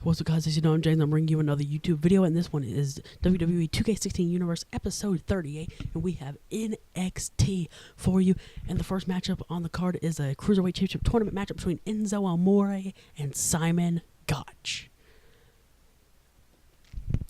What's up, guys? As you know, I'm James. I'm bringing you another YouTube video, and this one is WWE 2K16 Universe Episode 38, and we have NXT for you. And the first matchup on the card is a Cruiserweight Championship tournament matchup between Enzo Amore and Simon Gotch.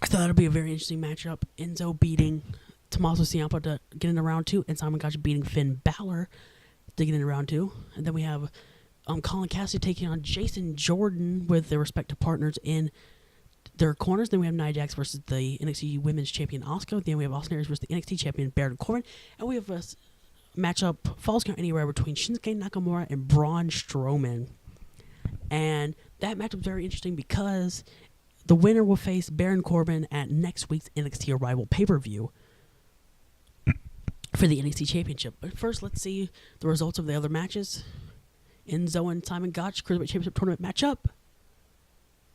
I thought that would be a very interesting matchup. Enzo beating Tommaso Ciampa to get into round 2, and Simon Gotch beating Finn Balor to get into round 2. And then we have Colin Cassidy taking on Jason Jordan with their respective partners in their corners. Then we have Nia Jax versus the NXT Women's Champion Asuka. Then we have Austin Aries versus the NXT Champion Baron Corbin. And we have a matchup, Falls Count Anywhere, between Shinsuke Nakamura and Braun Strowman. And that matchup is very interesting because the winner will face Baron Corbin at next week's NXT Arrival pay-per-view for the NXT Championship. But first, let's see the results of the other matches. Enzo and Simon Gotch Cruiserweight Championship tournament matchup.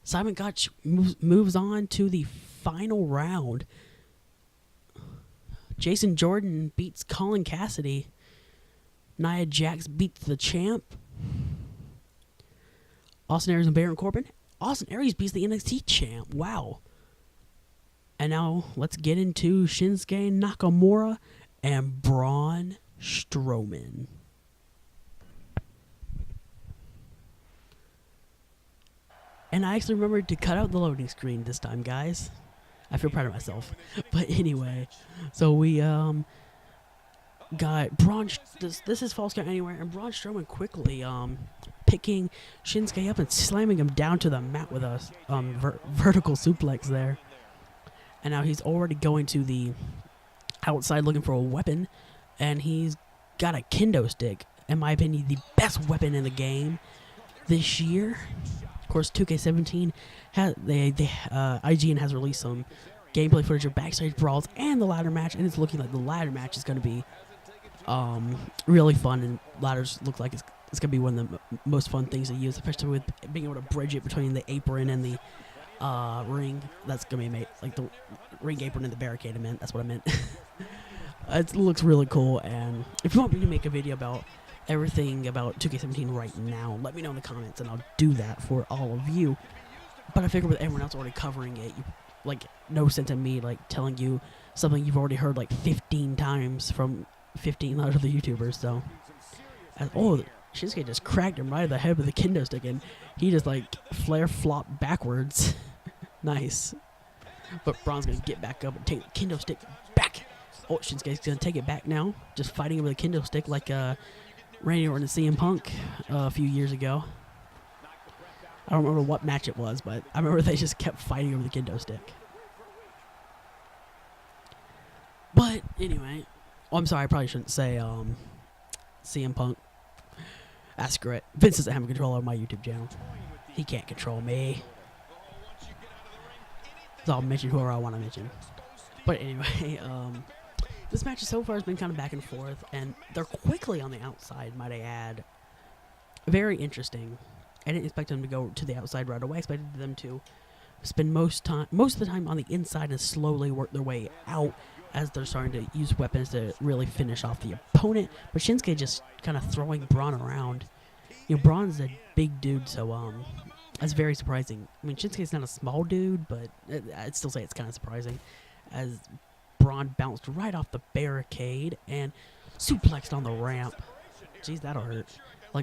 Simon Gotch moves on to the final round. Jason Jordan beats Colin Cassidy. Nia Jax beats the champ. Austin Aries and Baron Corbin. Austin Aries beats the NXT champ. Wow. And now let's get into Shinsuke Nakamura and Braun Strowman. And I actually remembered to cut out the loading screen this time, guys. I feel proud of myself. But anyway, so we got Braun. This is Falls Count Anywhere, and Braun Strowman quickly picking Shinsuke up and slamming him down to the mat with a vertical suplex there. And now he's already going to the outside looking for a weapon, and he's got a kendo stick. In my opinion, the best weapon in the game this year. Of course, 2K17 IGN has released some gameplay footage of backstage brawls and the ladder match, and it's looking like the ladder match is going to be really fun. And ladders look like it's going to be one of the most fun things to use, especially with being able to bridge it between the apron and the ring. That's going to be amazing. Like the ring apron and the barricade. That's what I meant. It looks really cool. And if you want me to make a video about everything about 2K17 right now, let me know in the comments, and I'll do that for all of you. But I figure with everyone else already covering it, no sense in me telling you something you've already heard 15 times from 15 other YouTubers. So, Shinsuke just cracked him right in the head with a kendo stick, and he just flare flopped backwards. Nice. But Braun's gonna get back up and take the kendo stick back. Oh, Shinsuke's gonna take it back now, just fighting over the kendo stick like Randy Orton and CM Punk a few years ago. I don't remember what match it was, but I remember they just kept fighting over the kendo stick. But anyway, I'm sorry, I probably shouldn't say CM Punk. Screw it. Vince doesn't have control over my YouTube channel. He can't control me. So I'll mention whoever I want to mention. But anyway, this match so far has been kind of back and forth, and they're quickly on the outside, might I add. Very interesting. I didn't expect them to go to the outside right away. I expected them to spend most of the time on the inside and slowly work their way out as they're starting to use weapons to really finish off the opponent. But Shinsuke just kind of throwing Braun around. You know, Braun's a big dude, so that's very surprising. I mean, Shinsuke's not a small dude, but I'd still say it's kind of surprising as Braun bounced right off the barricade and suplexed on the ramp. Jeez, that'll hurt.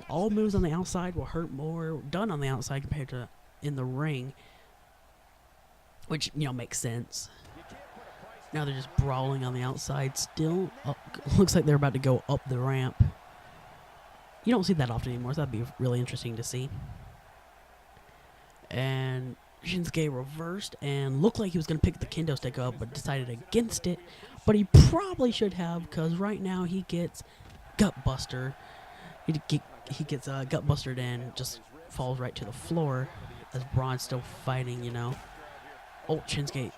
All moves on the outside will hurt more done on the outside compared to in the ring, which, makes sense. Now they're just brawling on the outside still. Looks like they're about to go up the ramp. You don't see that often anymore, so that'd be really interesting to see. And Shinsuke reversed and looked like he was going to pick the kendo stick up, but decided against it. But he probably should have, because right now he gets Gutbuster. He gets Gutbustered and just falls right to the floor as Braun's still fighting, Oh, Shinsuke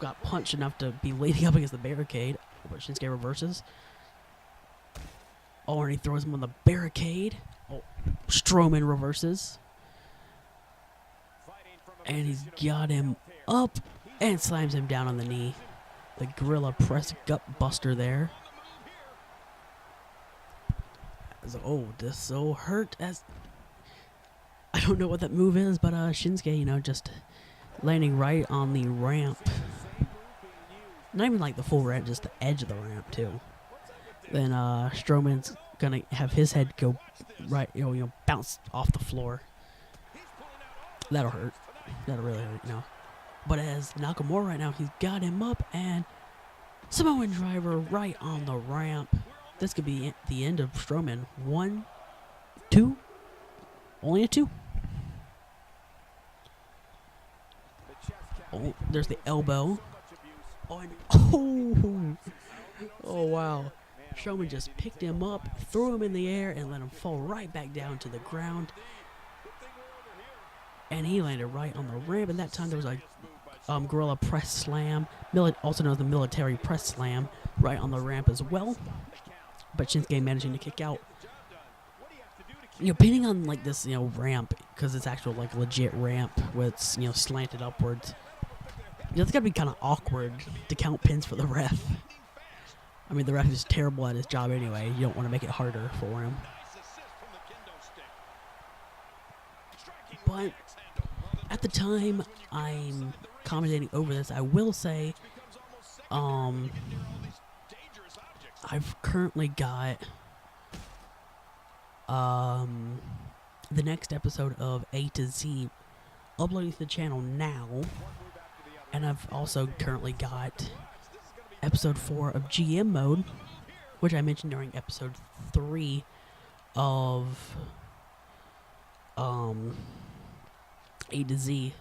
got punched enough to be leaning up against the barricade, but Shinsuke reverses. Oh, and he throws him on the barricade. Oh, Strowman reverses. And he's got him up and slams him down on the knee. The Gorilla Press Gutbuster there. Oh, this so hurt as... I don't know what that move is, but Shinsuke, you know, just landing right on the ramp. Not even like the full ramp, just the edge of the ramp too. Then Strowman's gonna have his head go right, you know, bounce off the floor. That'll hurt. That'll really hurt, you know. But as Nakamura right now, he's got him up, and Samoan driver right on the ramp. This could be the end of Strowman. 1, 2, only a 2. Oh, there's the elbow. Oh, and oh, wow. Strowman just picked him up, threw him in the air, and let him fall right back down to the ground. And he landed right on the ramp. And that time there was a gorilla press slam, also known as the military press slam, right on the ramp as well. But Shinsuke managing to kick out. You know, painting on like this, you know, ramp, because it's actual like legit ramp where it's, you know, slanted upwards. You know, it's gotta be kind of awkward to count pins for the ref. I mean, the ref is terrible at his job anyway. You don't want to make it harder for him. But at the time I'm commentating over this, I will say, I've currently got the next episode of A to Z uploading to the channel now, and I've also currently got episode 4 of GM mode, which I mentioned during episode 3 of A to Z,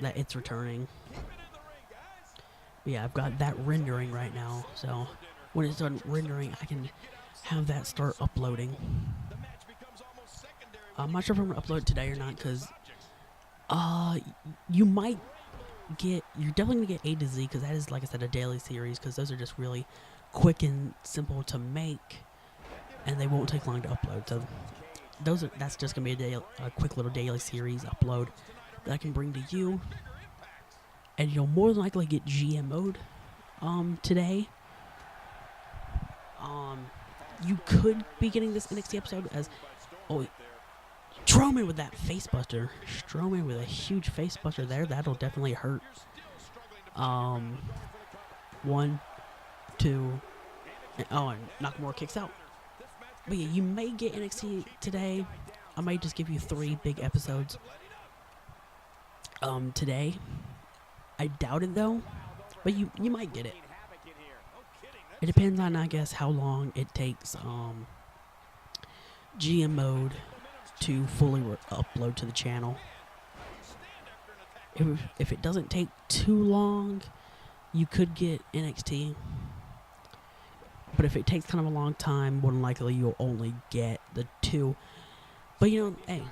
that it's returning. But yeah, I've got that rendering right now, so when it's done rendering, I can have that start uploading. I'm not sure if I'm gonna upload it today or not, because you're definitely gonna get A to Z, because that is, like I said, a daily series, because those are just really quick and simple to make, and they won't take long to upload. So that's just gonna be a quick little daily series upload that I can bring to you, and you'll more than likely get GM mode today. You could be getting this NXT episode as Strowman with that face buster. Strowman with a huge face buster there. That'll definitely hurt. 1, 2, and Nakamura kicks out. But yeah, you may get NXT today. I might just give you 3 big episodes today. I doubt it though, but you might get it. It depends on, I guess, how long it takes GM mode to fully upload to the channel. If it doesn't take too long, you could get NXT. But if it takes kind of a long time, more than likely you'll only get the 2. But you know, hey,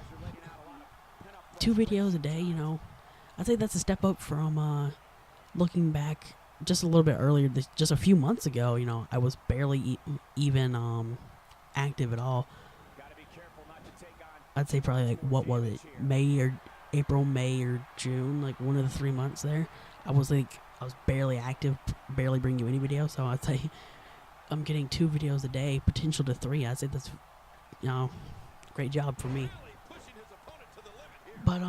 2 videos a day, you know, I'd say that's a step up from looking back just a little bit earlier, just a few months ago. You know, I was barely even active at all. I'd say probably, like, what was it, April, May, or June, like one of the 3 months there. I was barely active, barely bringing you any video. So I'd say I'm getting 2 videos a day, potential to 3. I'd say that's, you know, great job for me. But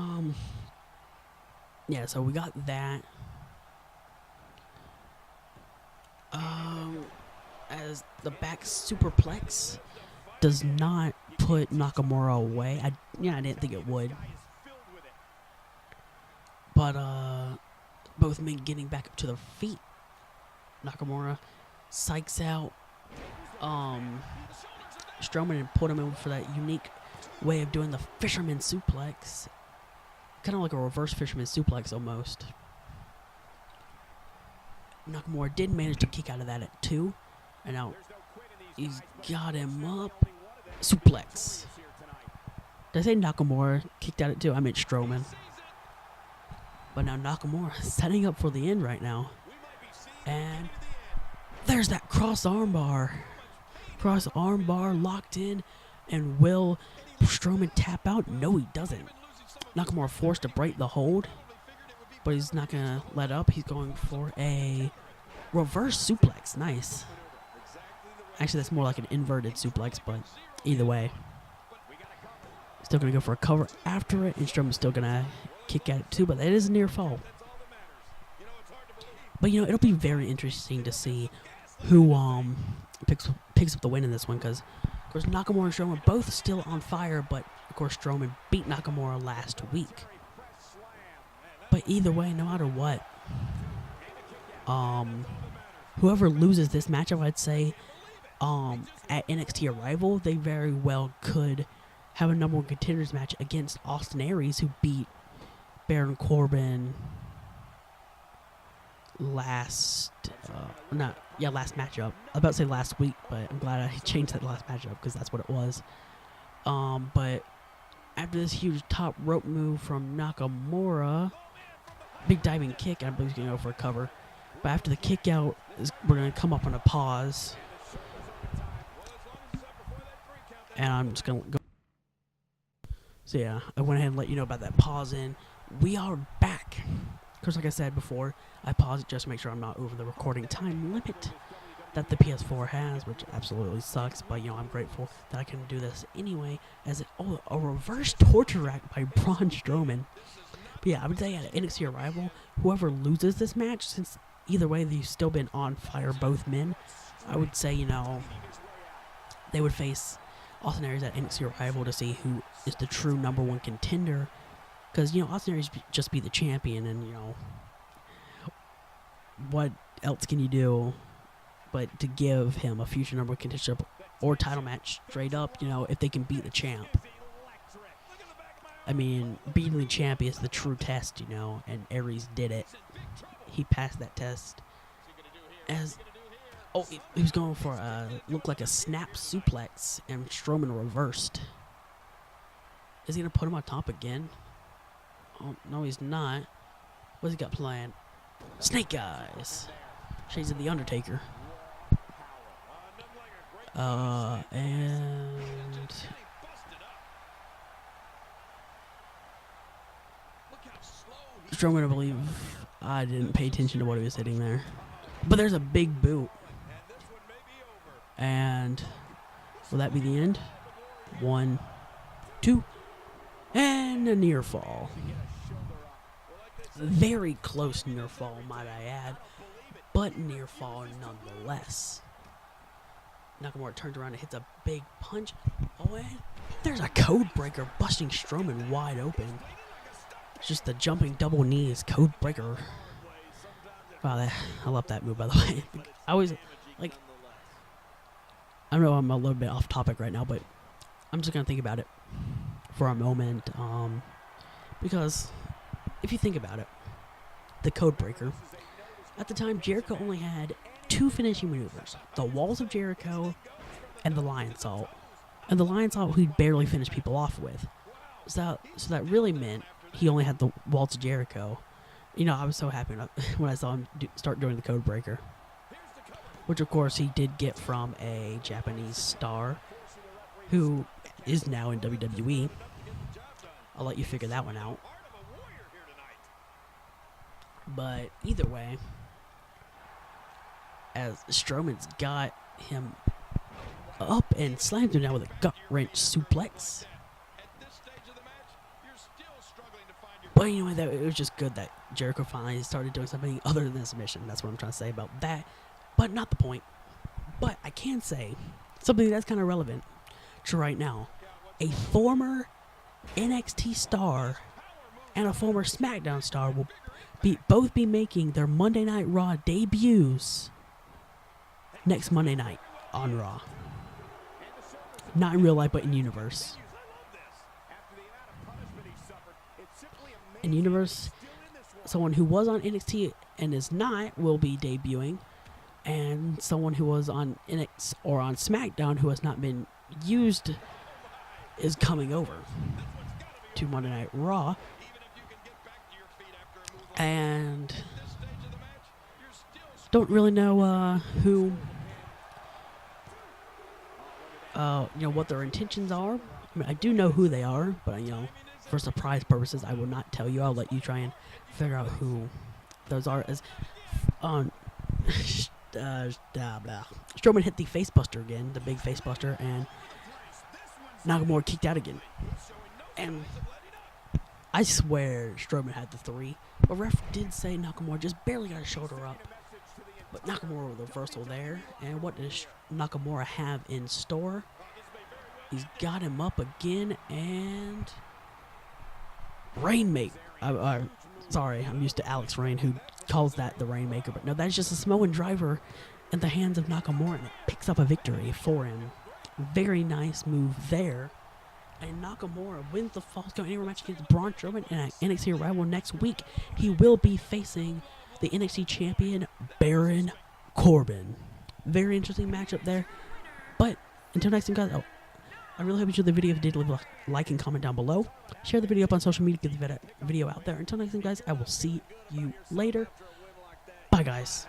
yeah, so we got that. As the back superplex does not put Nakamura away. I didn't think it would. But both men getting back up to their feet. Nakamura psychs out Strowman and put him in for that unique way of doing the fisherman suplex. Kind of like a reverse fisherman suplex almost. Nakamura did manage to kick out of that at 2. And now he's got him up. Suplex. Did I say Nakamura kicked out at 2? I meant Strowman. But now Nakamura setting up for the end right now. And there's that cross armbar. Cross armbar locked in. And will Strowman tap out? No, he doesn't. Nakamura forced to break the hold. But he's not going to let up. He's going for a reverse suplex. Nice. Actually, that's more like an inverted suplex, but either way. Still going to go for a cover after it, and Strowman's still going to kick at it too, but it is a near fall. But, you know, it'll be very interesting to see who picks up the win in this one, because, of course, Nakamura and Strowman both still on fire, but, of course, Strowman beat Nakamura last week. But either way, no matter what, whoever loses this matchup, I'd say, at NXT Arrival, they very well could have a number one contenders match against Austin Aries, who beat Baron Corbin last matchup. I was about to say last week, but I'm glad I changed that last matchup because that's what it was. But after this huge top rope move from Nakamura, big diving kick, I believe he's going to go for a cover. But after the kick out, we're going to come up on a pause. And I'm just going to go. So yeah, I went ahead and let you know about that pause in. We are back. Of course, like I said before, I paused it just to make sure I'm not over the recording time limit that the PS4 has, which absolutely sucks. But, you know, I'm grateful that I can do this anyway. A reverse torture rack by Braun Strowman. But yeah, I would say at NXT Arrival, whoever loses this match, since either way they've still been on fire, both men, I would say, you know, they would face Austin Aries at NXT Arrival to see who is the true number one contender. Because, you know, Austin Aries just be the champion, and, you know, what else can you do but to give him a future number one contendership or title match straight up, you know, if they can beat the champ. I mean, beating the champ is the true test, you know, and Aries did it. He passed that test. He was going for looked like a snap suplex, and Strowman reversed. Is he going to put him on top again? Oh, no, he's not. What's he got planned? Snake Eyes. Shades of the Undertaker. And Strowman, I believe, I didn't pay attention to what he was hitting there. But there's a big boot. And will that be the end? 1, 2, and a near fall. Very close near fall, might I add, but near fall nonetheless. Nakamura turns around and hits a big punch. Oh, and there's a code breaker busting Strowman wide open. It's just the jumping double knees code breaker. Wow, I love that move, by the way. I always, like, I know I'm a little bit off topic right now, but I'm just going to think about it for a moment. Because if you think about it, the code breaker, at the time, Jericho only had 2 finishing maneuvers. The Walls of Jericho and the Lion Salt. And the Lion Salt he'd barely finish people off with. So that really meant he only had the Walls of Jericho. You know, I was so happy when I saw him start doing the code breaker. Which, of course, he did get from a Japanese star who is now in WWE. I'll let you figure that one out. But either way, as Strowman's got him up and slammed him down with a gut wrench suplex. But anyway, it was just good that Jericho finally started doing something other than a submission. That's what I'm trying to say about that. But not the point. But I can say something that's kind of relevant to right now. A former NXT star and a former SmackDown star will both be making their Monday Night Raw debuts next Monday night on Raw. Not in real life, but in universe. In universe, someone who was on NXT and is not will be debuting, and someone who was on NXT or on SmackDown who has not been used is coming over to Monday Night Raw. And don't really know who, what their intentions are. I mean, I do know who they are, but for surprise purposes, I will not tell you. I'll let you try and figure out who those are. As Strowman hit the facebuster again, the big facebuster, and Nakamura kicked out again. And I swear Strowman had the 3. But ref did say Nakamura just barely got his shoulder up. But Nakamura with a reversal there. And what does Nakamura have in store? He's got him up again and Rainmaker. Sorry, I'm used to Alex Rain who calls that the Rainmaker. But no, that's just a Samoan driver in the hands of Nakamura. And it picks up a victory for him. Very nice move there. And Nakamura wins the Falls Count Anywhere match against Braun Strowman in an NXT Rival next week. He will be facing the NXT champion, Baron Corbin. Very interesting matchup there. But until next time, guys, I really hope you enjoyed the video. If you did, leave a like and comment down below. Share the video up on social media, get the video out there. Until next time, guys, I will see you later. Bye, guys.